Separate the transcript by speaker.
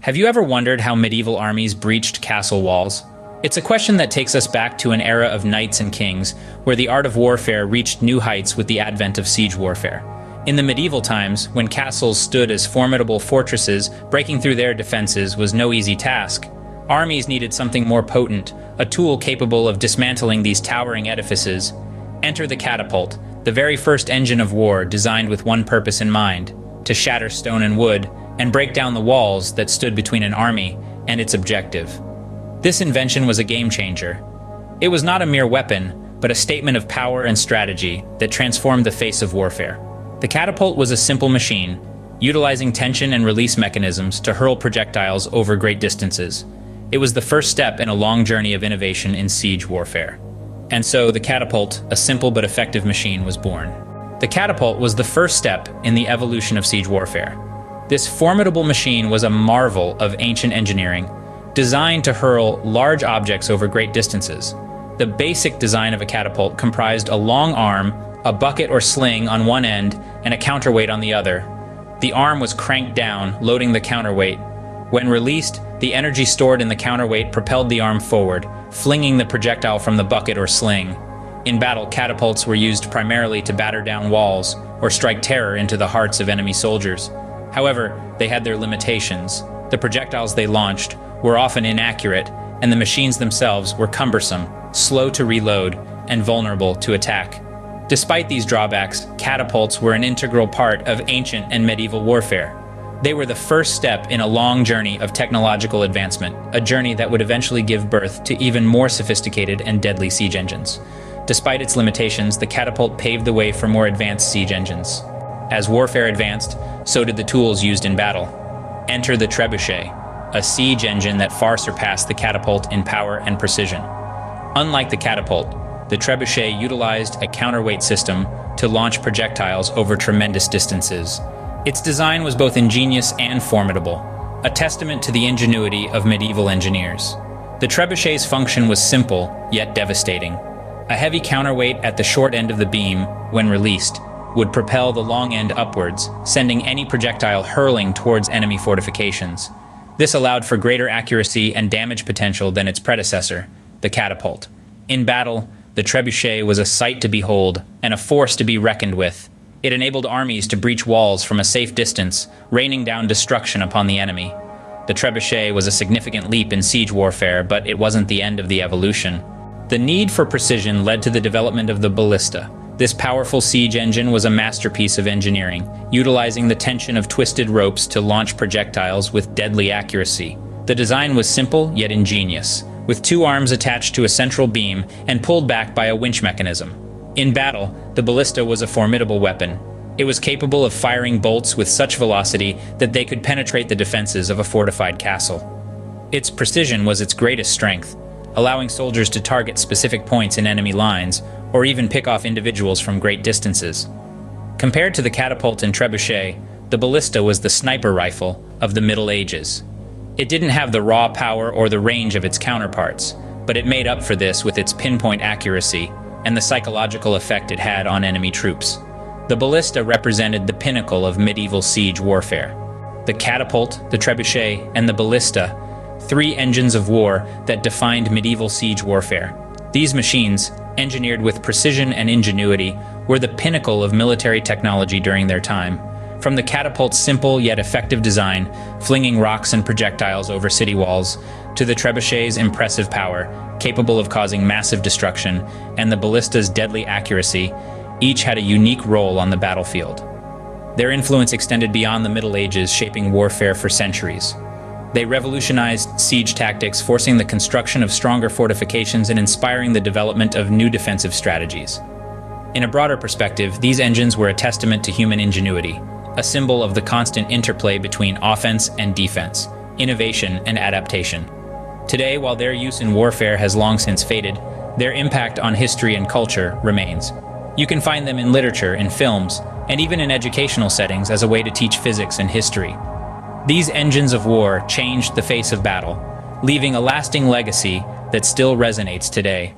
Speaker 1: Have you ever wondered how medieval armies breached castle walls? It's a question that takes us back to an era of knights and kings, where the art of warfare reached new heights with the advent of siege warfare. In the medieval times, when castles stood as formidable fortresses, breaking through their defenses was no easy task. Armies needed something more potent, a tool capable of dismantling these towering edifices. Enter the catapult, the very first engine of war designed with one purpose in mind: to shatter stone and wood, and break down the walls that stood between an army and its objective. This invention was a game changer. It was not a mere weapon, but a statement of power and strategy that transformed the face of warfare. The catapult was a simple machine, utilizing tension and release mechanisms to hurl projectiles over great distances. It was the first step in a long journey of innovation in siege warfare. And so the catapult, a simple but effective machine, was born. The catapult was the first step in the evolution of siege warfare. This formidable machine was a marvel of ancient engineering, designed to hurl large objects over great distances. The basic design of a catapult comprised a long arm, a bucket or sling on one end, and a counterweight on the other. The arm was cranked down, loading the counterweight. When released, the energy stored in the counterweight propelled the arm forward, flinging the projectile from the bucket or sling. In battle, catapults were used primarily to batter down walls or strike terror into the hearts of enemy soldiers. However, they had their limitations. The projectiles they launched were often inaccurate, and the machines themselves were cumbersome, slow to reload, and vulnerable to attack. Despite these drawbacks, catapults were an integral part of ancient and medieval warfare. They were the first step in a long journey of technological advancement, a journey that would eventually give birth to even more sophisticated and deadly siege engines. Despite its limitations, the catapult paved the way for more advanced siege engines. As warfare advanced, so did the tools used in battle. Enter the Trebuchet, a siege engine that far surpassed the catapult in power and precision. Unlike the catapult, the Trebuchet utilized a counterweight system to launch projectiles over tremendous distances. Its design was both ingenious and formidable, a testament to the ingenuity of medieval engineers. The Trebuchet's function was simple, yet devastating. A heavy counterweight at the short end of the beam, when released, would propel the long end upwards, sending any projectile hurling towards enemy fortifications. This allowed for greater accuracy and damage potential than its predecessor, the catapult. In battle, the trebuchet was a sight to behold and a force to be reckoned with. It enabled armies to breach walls from a safe distance, raining down destruction upon the enemy. The trebuchet was a significant leap in siege warfare, but it wasn't the end of the evolution. The need for precision led to the development of the ballista. This powerful siege engine was a masterpiece of engineering, utilizing the tension of twisted ropes to launch projectiles with deadly accuracy. The design was simple yet ingenious, with two arms attached to a central beam and pulled back by a winch mechanism. In battle, the ballista was a formidable weapon. It was capable of firing bolts with such velocity that they could penetrate the defenses of a fortified castle. Its precision was its greatest strength, allowing soldiers to target specific points in enemy lines, or even pick off individuals from great distances. Compared to the catapult and trebuchet, the ballista was the sniper rifle of the Middle Ages. It didn't have the raw power or the range of its counterparts, but it made up for this with its pinpoint accuracy and the psychological effect it had on enemy troops. The ballista represented the pinnacle of medieval siege warfare. The catapult, the trebuchet, and the ballista, three engines of war that defined medieval siege warfare. These machines, engineered with precision and ingenuity, were the pinnacle of military technology during their time. From the catapult's simple yet effective design, flinging rocks and projectiles over city walls, to the trebuchet's impressive power, capable of causing massive destruction, and the ballista's deadly accuracy, each had a unique role on the battlefield. Their influence extended beyond the Middle Ages, shaping warfare for centuries. They revolutionized siege tactics, forcing the construction of stronger fortifications and inspiring the development of new defensive strategies. In a broader perspective, these engines were a testament to human ingenuity, a symbol of the constant interplay between offense and defense, innovation and adaptation. Today, while their use in warfare has long since faded, their impact on history and culture remains. You can find them in literature, in films, and even in educational settings as a way to teach physics and history. These engines of war changed the face of battle, leaving a lasting legacy that still resonates today.